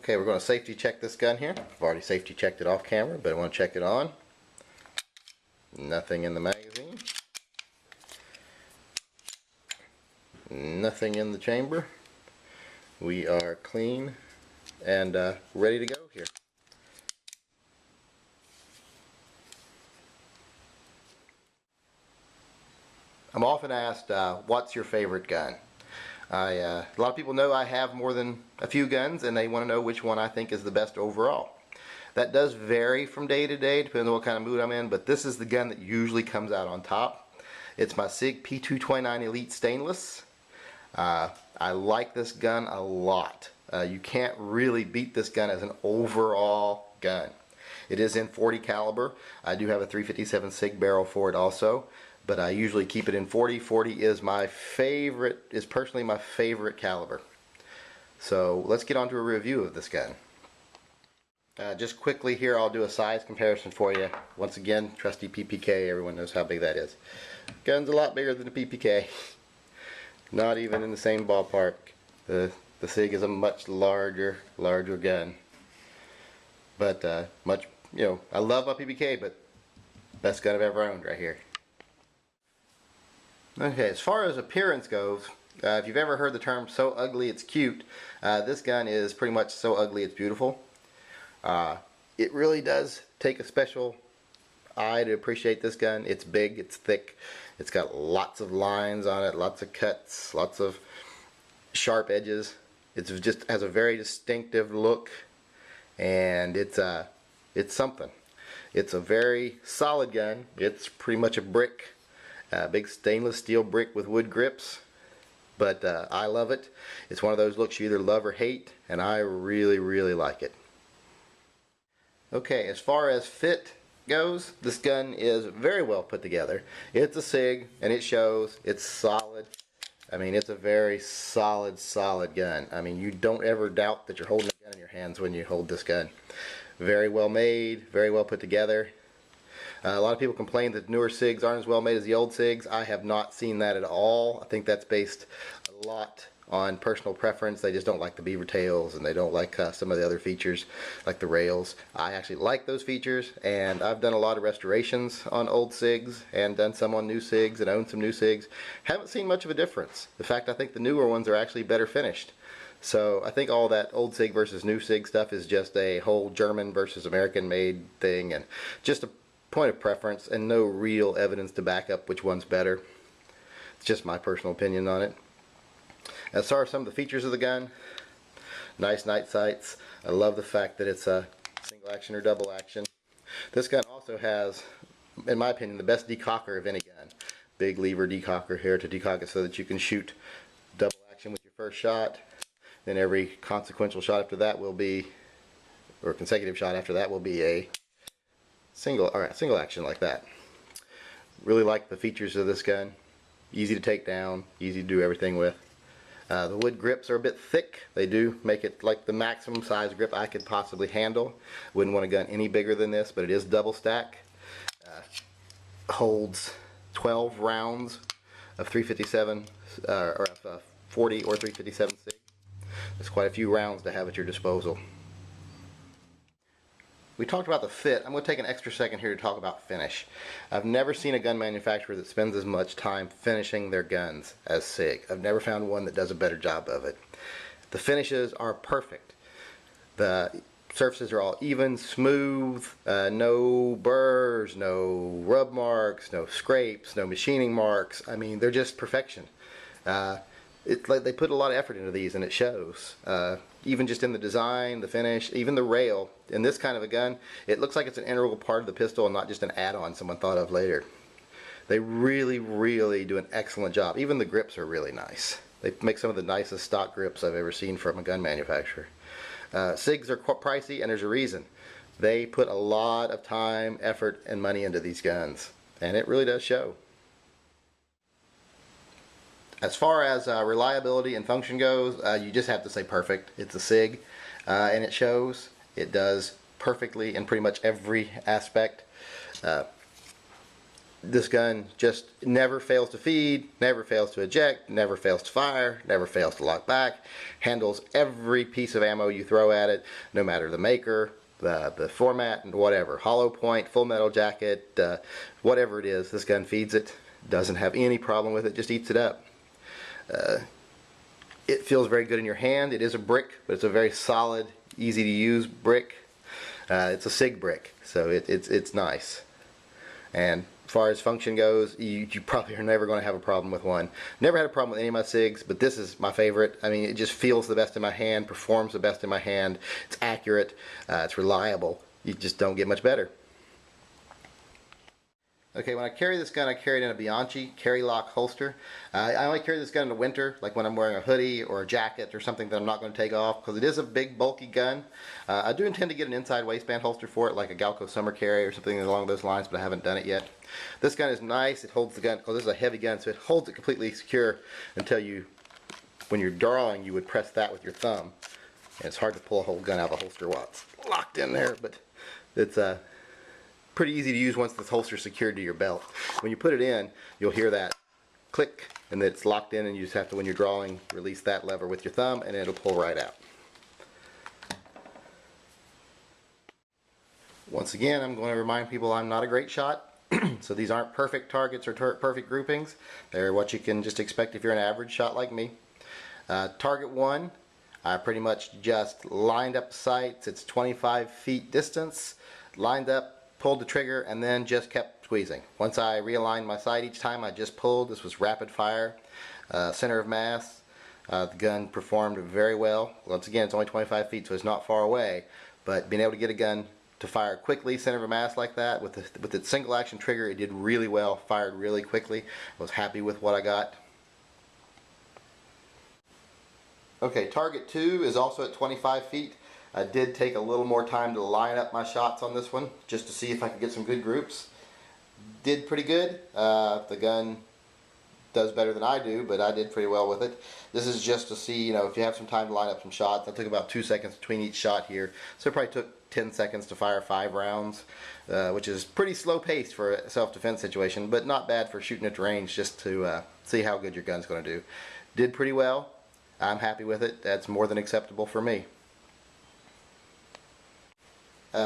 Okay, we're going to safety check this gun here. I've already safety checked it off camera, but I want to check it on. Nothing in the magazine. Nothing in the chamber. We are clean and ready to go here. I'm often asked, what's your favorite gun? A lot of people know I have more than a few guns, and they want to know which one I think is the best overall. That does vary from day to day, depending on what kind of mood I'm in, but this is the gun that usually comes out on top. It's my SIG P229 Elite Stainless. I like this gun a lot. You can't really beat this gun as an overall gun. It is in .40 caliber. I do have a .357 SIG barrel for it also, but I usually keep it in .40. .40 is my favorite, is personally my favorite caliber. So let's get on to a review of this gun. Just quickly here, I'll do a size comparison for you. Once again, trusty PPK, everyone knows how big that is. Gun's a lot bigger than the PPK. Not even in the same ballpark. The SIG is a much larger gun. But much, you know, I love my PPK, but best gun I've ever owned right here. Okay, as far as appearance goes, if you've ever heard the term "so ugly it's cute," this gun is pretty much so ugly it's beautiful. It really does take a special eye to appreciate this gun. It's big, it's thick, it's got lots of lines on it, lots of cuts, lots of sharp edges. It just has a very distinctive look, and it's something. It's a very solid gun. It's pretty much a brick. Big stainless steel brick with wood grips, but I love it. It's one of those looks you either love or hate, and I really like it. Okay, as far as fit goes, this gun is very well put together. It's a SIG, and it shows. It's solid. I mean, it's a very solid gun. I mean, you don't ever doubt that you're holding a gun in your hands when you hold this gun. Very well made, very well put together. A lot of people complain that newer SIGs aren't as well made as the old SIGs. I have not seen that at all. I think that's based a lot on personal preference. They just don't like the beaver tails, and they don't like some of the other features like the rails. I actually like those features, and I've done a lot of restorations on old SIGs and done some on new SIGs and owned some new SIGs. Haven't seen much of a difference. In fact, I think the newer ones are actually better finished. So I think all that old SIG versus new SIG stuff is just a whole German versus American made thing, and just a point of preference and no real evidence to back up which one's better. It's just my personal opinion on it. As far as some of the features of the gun, nice night sights. I love the fact that it's a single action or double action. This gun also has, in my opinion, the best decocker of any gun. Big lever decocker here to decock it so that you can shoot double action with your first shot. Then every consequential shot after that will be, or consecutive shot after that will be a single action like that. Really like the features of this gun. Easy to take down, easy to do everything with. The wood grips are a bit thick. They do make it like the maximum size grip I could possibly handle. Wouldn't want a gun any bigger than this, but it is double stack. Holds 12 rounds of 357 or 40 or 357 SIG. There's quite a few rounds to have at your disposal. We talked about the fit. I'm going to take an extra second here to talk about finish. I've never seen a gun manufacturer that spends as much time finishing their guns as SIG. I've never found one that does a better job of it. The finishes are perfect. The surfaces are all even, smooth, no burrs, no rub marks, no scrapes, no machining marks. I mean, they're just perfection. It's like they put a lot of effort into these, and it shows. Even just in the design, the finish, even the rail. In this kind of a gun, it looks like it's an integral part of the pistol and not just an add-on someone thought of later. They really do an excellent job. Even the grips are really nice. They make some of the nicest stock grips I've ever seen from a gun manufacturer. SIGs are quite pricey, and there's a reason. They put a lot of time, effort, and money into these guns, and it really does show. As far as reliability and function goes, you just have to say perfect. It's a SIG, and it shows. It does perfectly in pretty much every aspect. This gun just never fails to feed, never fails to eject, never fails to fire, never fails to lock back, handles every piece of ammo you throw at it, no matter the maker, the format, and whatever. Hollow point, full metal jacket, whatever it is, this gun feeds it. Doesn't have any problem with it, just eats it up. It feels very good in your hand. It is a brick, but it's a very solid, easy to use brick. It's a SIG brick, so it's nice. And as far as function goes, you probably are never going to have a problem with one. Never had a problem with any of my SIGs, but this is my favorite. I mean, it just feels the best in my hand, performs the best in my hand. It's accurate, it's reliable. You just don't get much better. Okay, when I carry this gun, I carry it in a Bianchi CarryLok holster. I only carry this gun in the winter, like when I'm wearing a hoodie or a jacket or something that I'm not going to take off, because it is a big, bulky gun. I do intend to get an inside waistband holster for it, like a Galco summer carry or something along those lines, but I haven't done it yet. This gun is nice. It holds the gun. Oh, this is a heavy gun, so it holds it completely secure until when you're drawing, you would press that with your thumb. And it's hard to pull a whole gun out of the holster while it's locked in there, but it's pretty easy to use once this holster is secured to your belt. When you put it in, you'll hear that click, and then it's locked in, and you just have to, when you're drawing, release that lever with your thumb, and it'll pull right out. Once again, I'm going to remind people I'm not a great shot, so these aren't perfect targets or perfect groupings. They're what you can just expect if you're an average shot like me. Target 1, I pretty much just lined up sights. It's 25 feet distance, lined up, pulled the trigger, and then just kept squeezing. Once I realigned my sight each time, I just pulled. This was rapid fire, center of mass. The gun performed very well. Once again, it's only 25 feet, so it's not far away, but being able to get a gun to fire quickly, center of mass like that, with the single action trigger, it did really well, fired really quickly. I was happy with what I got. Okay, target 2 is also at 25 feet. I did take a little more time to line up my shots on this one, just to see if I could get some good groups. Did pretty good. The gun does better than I do, but I did pretty well with it. This is just to see, if you have some time to line up some shots. I took about 2 seconds between each shot here, so it probably took 10 seconds to fire 5 rounds, which is pretty slow paced for a self-defense situation, but not bad for shooting at range, just to see how good your gun's going to do. Did pretty well. I'm happy with it. That's more than acceptable for me.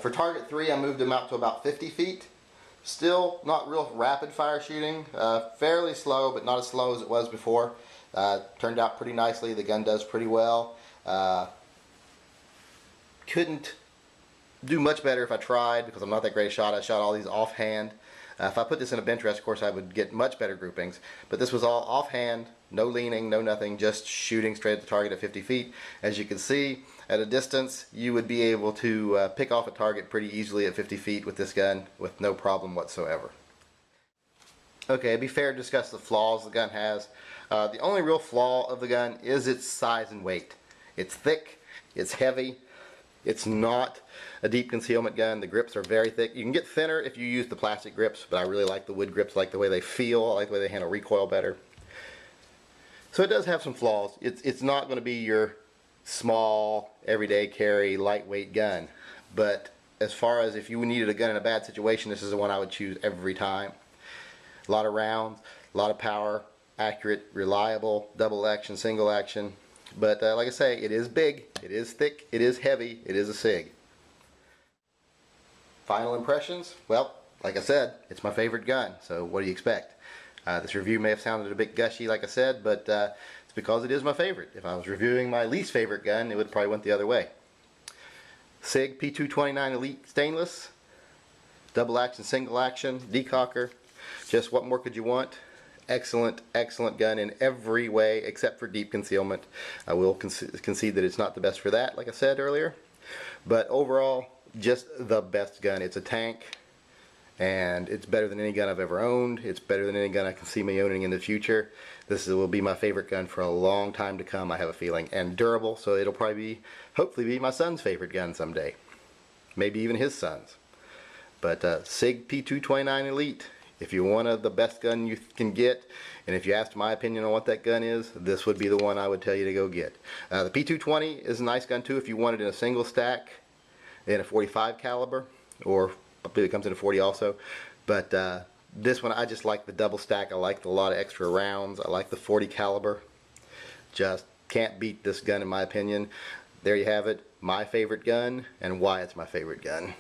For target 3, I moved him out to about 50 feet. Still not real rapid fire shooting, fairly slow, but not as slow as it was before. Turned out pretty nicely. The gun does pretty well. Couldn't do much better if I tried, because I'm not that great a shot. I shot all these offhand. If I put this in a bench rest, of course, I would get much better groupings, but this was all offhand, no leaning, no nothing, just shooting straight at the target at 50 feet. As you can see, at a distance, you would be able to pick off a target pretty easily at 50 feet with this gun with no problem whatsoever. Okay, it'd be fair to discuss the flaws the gun has. The only real flaw of the gun is its size and weight. It's thick, it's heavy, it's not a deep concealment gun. The grips are very thick. You can get thinner if you use the plastic grips, but I really like the wood grips. I like the way they feel. I like the way they handle recoil better. So it does have some flaws. It's not going to be your small, everyday carry, lightweight gun. But as far as if you needed a gun in a bad situation, this is the one I would choose every time. A lot of rounds, a lot of power, accurate, reliable, double action, single action. But like I say, it is big, it is thick, it is heavy, it is a SIG. Final impressions? Well, like I said, it's my favorite gun, so what do you expect? This review may have sounded a bit gushy, like I said, but it's because it is my favorite. If I was reviewing my least favorite gun, it would probably went the other way. SIG P229 Elite Stainless, double action, single action, decocker. Just what more could you want? Excellent, excellent gun in every way except for deep concealment. I will concede that it's not the best for that, like I said earlier. But overall, just the best gun. It's a tank, and it's better than any gun I've ever owned. It's better than any gun I can see me owning in the future. This will be my favorite gun for a long time to come, I have a feeling. And durable, so it'll probably be, hopefully be my son's favorite gun someday. Maybe even his son's. But SIG P229 Elite. If you want the best gun you can get, and if you asked my opinion on what that gun is, this would be the one I would tell you to go get. The P220 is a nice gun too if you want it in a single stack in a 45 caliber, or I believe it comes in a 40 also. But This one, I just like the double stack. I like a lot of extra rounds. I like the 40 caliber. Just can't beat this gun in my opinion. There you have it, my favorite gun and why it's my favorite gun.